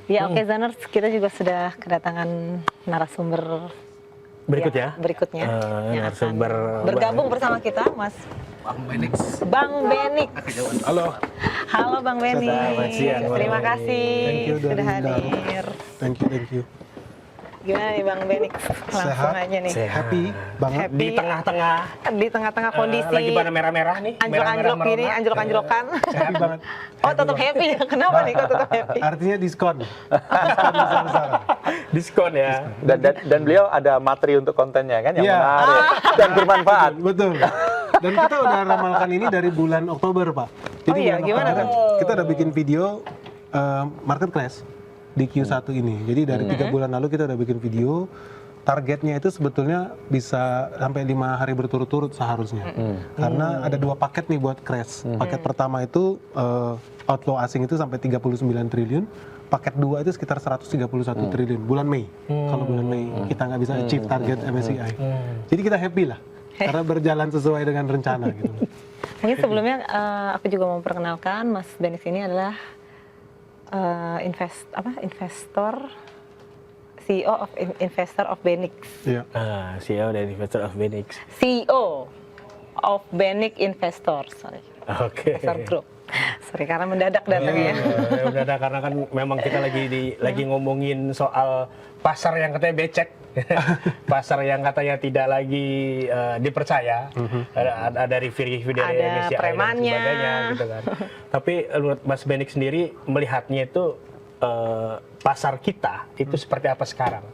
Ya oke Zaners, kita juga sudah kedatangan narasumber berikutnya yang akan narasumber bergabung bersama kita, Mas Bang Benik. Halo. Halo Bang Benik. Selamat siang, Terima Bang kasih Thank you, sudah Darinda. hadir. Thank you. Gimana nih Bang Benik? Langsung Sehat? aja nih. Sehat. Happy banget. Happy. di tengah kondisi lagi pada merah-merah nih, anjlok-anjlok gini, anjlok-anjlokan. Happy banget. Oh, tetap happy ya? Kenapa nih kok tetap happy? Artinya diskon. Diskon besar-besaran. diskon ya. Dan beliau ada materi untuk kontennya kan yang Iya. menarik dan bermanfaat. Betul. Dan kita udah ramalkan ini dari bulan Oktober, Pak. Oh iya, bulan gimana Oktober tuh? kita udah bikin video market crash di Q1 ini. Jadi dari 3 bulan lalu kita udah bikin video. Targetnya itu sebetulnya bisa sampai 5 hari berturut-turut seharusnya. Karena ada 2 paket nih buat crash. Paket pertama itu outflow asing itu sampai 39 triliun. Paket 2 itu sekitar 131 triliun bulan Mei. Kalau bulan Mei kita nggak bisa achieve target MSCI. Jadi kita happy lah. Karena berjalan sesuai dengan rencana gitu. Mungkin sebelumnya aku juga mau memperkenalkan Mas Benik ini adalah investor CEO of Investor of Benix. Iya. CEO dan investor of Benix. CEO of Benik Investor, sorry. Oke. Investor Group. Sorry karena mendadak datangnya. Udah ada karena kan memang kita lagi ngomongin soal pasar yang katanya becek. Pasar yang katanya tidak lagi dipercaya. Ada review-review dari Ada MSCI dan premannya. sebagainya gitu kan. Tapi menurut Mas Benik sendiri melihatnya itu pasar kita itu seperti apa sekarang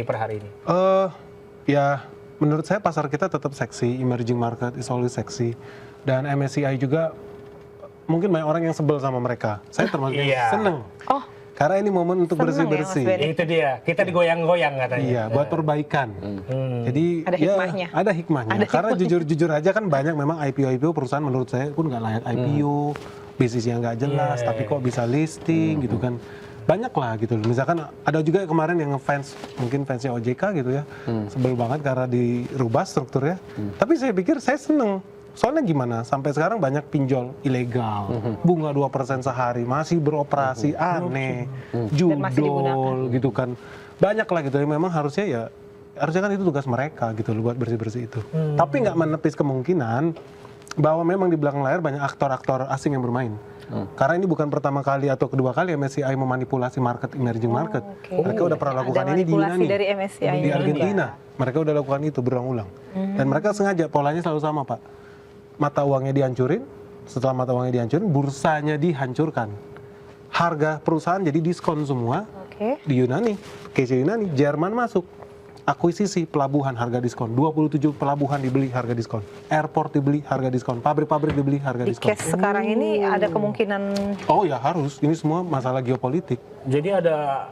per hari ini? Ya menurut saya pasar kita tetap seksi, emerging market is always seksi. Dan MSCI juga mungkin banyak orang yang sebel sama mereka. Saya termasuk yang Iya. seneng. Oh, Karena ini momen untuk Seneng ya, bersih-bersih. Mas Benik. Itu dia, kita digoyang-goyang katanya. Iya, buat perbaikan. Jadi Ada hikmahnya. ada hikmahnya. Karena jujur-jujur aja kan banyak memang IPO perusahaan menurut saya pun nggak layak IPO, bisnisnya nggak jelas, Iya, tapi kok bisa listing gitu kan. Banyak lah gitu loh. Misalkan ada juga kemarin yang ngefans, mungkin fansnya OJK gitu ya, sebel banget karena dirubah strukturnya. Tapi saya pikir saya seneng. Soalnya gimana? Sampai sekarang banyak pinjol ilegal, bunga 2% sehari, masih beroperasi aneh, Dan masih digunakan. judol gitu kan. Banyak lah gitu. Memang harusnya kan itu tugas mereka gitu loh buat bersih-bersih itu. Tapi nggak menepis kemungkinan bahwa memang di belakang layar banyak aktor-aktor asing yang bermain. Karena ini bukan pertama kali atau kedua kali MSCI memanipulasi market emerging market. oke. Mereka udah pernah lakukan Ada ini di manipulasi Yunani, dari MSCI di ini. Argentina. Mereka udah lakukan itu berulang-ulang. Dan mereka sengaja polanya selalu sama, Pak. Mata uangnya dihancurin, setelah mata uangnya dihancurin, bursanya dihancurkan. Harga perusahaan jadi diskon semua Oke. di Yunani, case Yunani, Jerman masuk. Akuisisi pelabuhan harga diskon, 27 pelabuhan dibeli harga diskon, airport dibeli harga diskon, pabrik-pabrik dibeli harga Di diskon. case sekarang ini ada kemungkinan Oh ya harus, ini semua masalah geopolitik. Jadi ada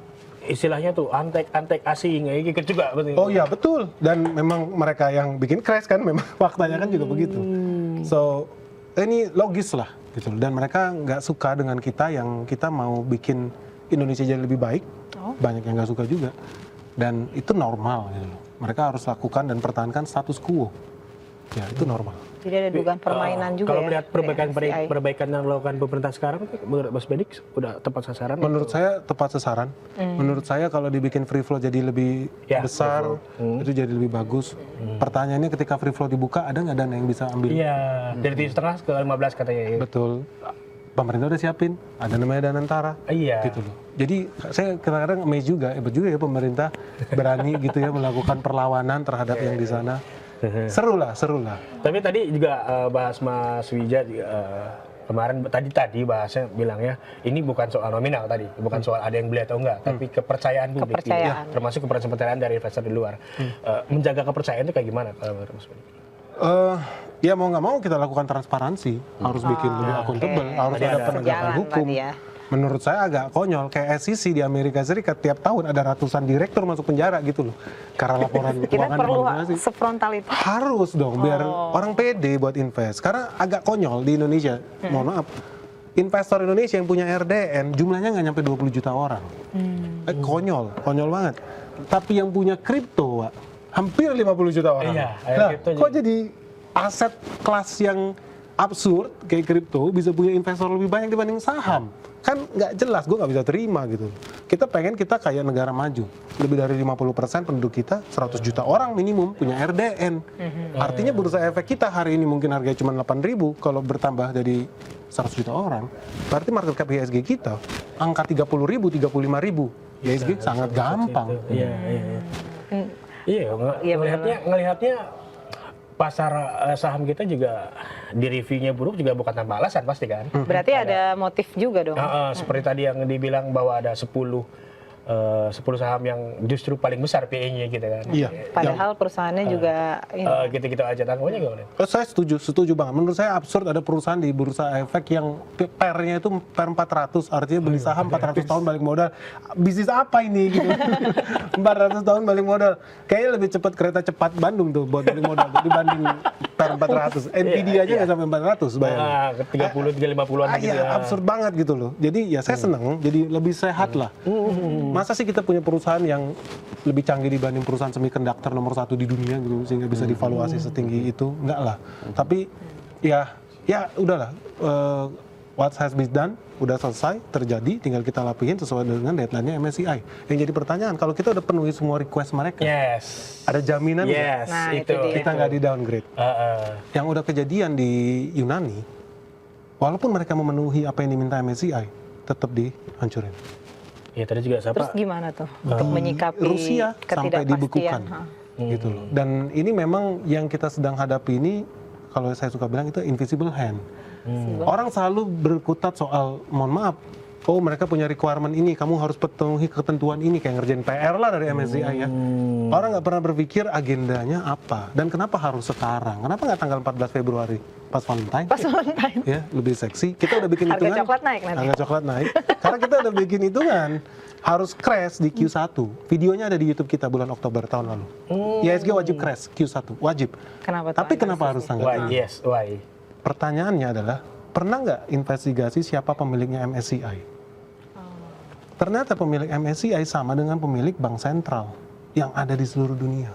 istilahnya tuh antek asing ya ikut juga betul. Oh ya betul, dan memang mereka yang bikin crash kan memang faktanya kan juga begitu. So ini logis lah gitu. Dan mereka nggak suka dengan kita yang kita mau bikin Indonesia jadi lebih baik. Banyak yang nggak suka juga. Dan itu normal gitu. Mereka harus lakukan dan pertahankan status quo. Ya itu normal. jadi ada dugaan permainan juga Kalau ya. melihat dari MSCI. perbaikan yang dilakukan pemerintah sekarang, menurut Mas Benik udah tepat sasaran? Menurut saya tepat sasaran. Menurut saya kalau dibikin free flow jadi lebih Ya, besar, itu jadi lebih bagus. Pertanyaannya ketika free flow dibuka, ada nggak dana yang bisa ambil? Iya, dari 7,5 ke 15 katanya. Ya. Betul. Pemerintah udah siapin, ada namanya Danantara. Iya. Gitu loh. Jadi saya kadang-kadang amazed juga, hebat juga ya pemerintah berani gitu ya melakukan perlawanan terhadap yang di sana. Seru lah. Tapi tadi juga bahas Mas Wija juga, kemarin tadi bahasnya bilangnya ini bukan soal nominal tadi, bukan soal ada yang beli atau enggak, tapi kepercayaan publik. Kepercayaan. Termasuk kepercayaan dari investor di luar. Menjaga kepercayaan itu kayak gimana kalau menurut Mas Benik? Ya mau nggak mau kita lakukan transparansi, harus bikin lebih akuntabel, harus Tadi ada ada penegakan sejalan hukum. tadi ya. Menurut saya agak konyol, kayak SEC di Amerika Serikat tiap tahun ada ratusan direktur masuk penjara gitu loh, karena laporan Kita keuangan perlu dimanipulasi. sefrontal itu. Harus dong, biar orang pede buat invest. Karena agak konyol di Indonesia, mohon maaf, investor Indonesia yang punya RDN jumlahnya nggak nyampe 20 juta orang. Konyol banget. Tapi yang punya kripto, Pak, hampir 50 juta orang. Iya, Nah, kripto kok jadi aset kelas yang absurd kayak kripto bisa punya investor lebih banyak dibanding saham? kan nggak jelas, gue nggak bisa terima gitu. Kita pengen kita kayak negara maju, lebih dari 50% penduduk kita 100 juta orang minimum punya RDN. Artinya bursa efek kita hari ini mungkin harganya cuma 8.000, kalau bertambah jadi 100 juta orang, berarti market cap IHSG kita angka 30.000, 35.000. IHSG sangat gampang. Iya. Iya, ngelihatnya pasar saham kita juga di reviewnya buruk juga bukan tanpa alasan pasti kan. Berarti ada motif juga dong. Seperti tadi yang dibilang bahwa ada 10 saham yang justru paling besar PE-nya gitu kan. Iya. Padahal perusahaannya juga Gitu-gitu aja tanggungannya gimana? Saya setuju banget. Menurut saya absurd ada perusahaan di bursa efek yang PER-nya itu PER 400, artinya beli saham 400 tahun balik modal. Bisnis apa ini gitu? 400 tahun balik modal. Kayaknya lebih cepat kereta cepat Bandung tuh buat balik modal dibanding PER 400. Nvidia aja nggak sampai 400 bayangin. 30, 50-an gitu Iya, ya. absurd banget gitu loh. Jadi ya saya seneng, jadi lebih sehat lah. Masa sih kita punya perusahaan yang lebih canggih dibanding perusahaan semiconductor nomor 1 di dunia gitu, sehingga bisa divaluasi setinggi itu? Enggak lah. Tapi ya udahlah. What has been done udah selesai, terjadi, tinggal kita lapihin sesuai dengan deadline-nya MSCI. Yang jadi pertanyaan, kalau kita udah penuhi semua request mereka, Yes. ada jaminan nggak Yes, Nah, itu. itu dia. kita nggak di downgrade? Yang udah kejadian di Yunani, walaupun mereka memenuhi apa yang diminta MSCI, tetap dihancurin. Ya tadi juga siapa? Terus gimana tuh untuk menyikapi Rusia sampai dibekukan ketidakpastian? gitu loh. Dan ini memang yang kita sedang hadapi ini, kalau saya suka bilang itu invisible hand. Orang selalu berkutat soal, mohon maaf, oh mereka punya requirement ini, kamu harus penuhi ketentuan ini, kayak ngerjain PR lah dari MSCI ya. Orang nggak pernah berpikir agendanya apa dan kenapa harus sekarang, kenapa nggak tanggal 14 Februari pas Valentine? Pas Valentine. Ya, lebih seksi. Kita udah bikin Harga hitungan. coklat naik nanti. Harga coklat naik. Karena kita udah bikin hitungan harus crash di Q1. Videonya ada di YouTube kita bulan Oktober tahun lalu. IHSG wajib crash Q1, wajib. Kenapa tuh Tapi kenapa analisisnya? harus tanggal Why? ini? Yes, why? Pertanyaannya adalah, pernah nggak investigasi siapa pemiliknya MSCI? Ternyata pemilik MSCI sama dengan pemilik bank sentral yang ada di seluruh dunia.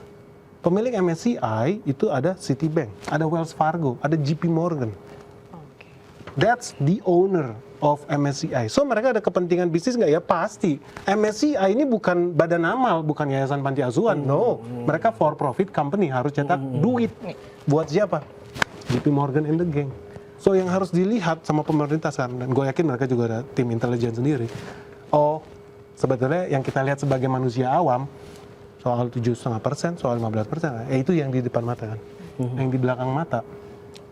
Pemilik MSCI itu ada Citibank, ada Wells Fargo, ada JP Morgan. Oke. That's the owner of MSCI. So mereka ada kepentingan bisnis nggak ya? Pasti. MSCI ini bukan badan amal, bukan yayasan panti asuhan. No, mereka for profit company, harus cetak duit. Buat siapa? JP Morgan and the gang. So yang harus dilihat sama pemerintah sekarang, dan gue yakin mereka juga ada tim intelijen sendiri. Oh, sebetulnya yang kita lihat sebagai manusia awam, soal 7,5%, soal 15%, itu yang di depan mata kan. Yang di belakang mata,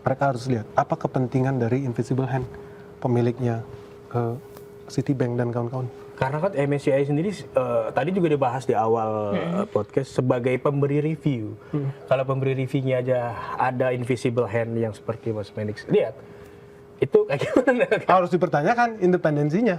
mereka harus lihat apa kepentingan dari invisible hand pemiliknya Citibank dan kawan-kawan. Karena kan MSCI sendiri tadi juga dibahas di awal podcast sebagai pemberi review. Kalau pemberi reviewnya aja ada invisible hand yang seperti Mas Menix lihat, itu kayak gimana? Harus dipertanyakan independensinya.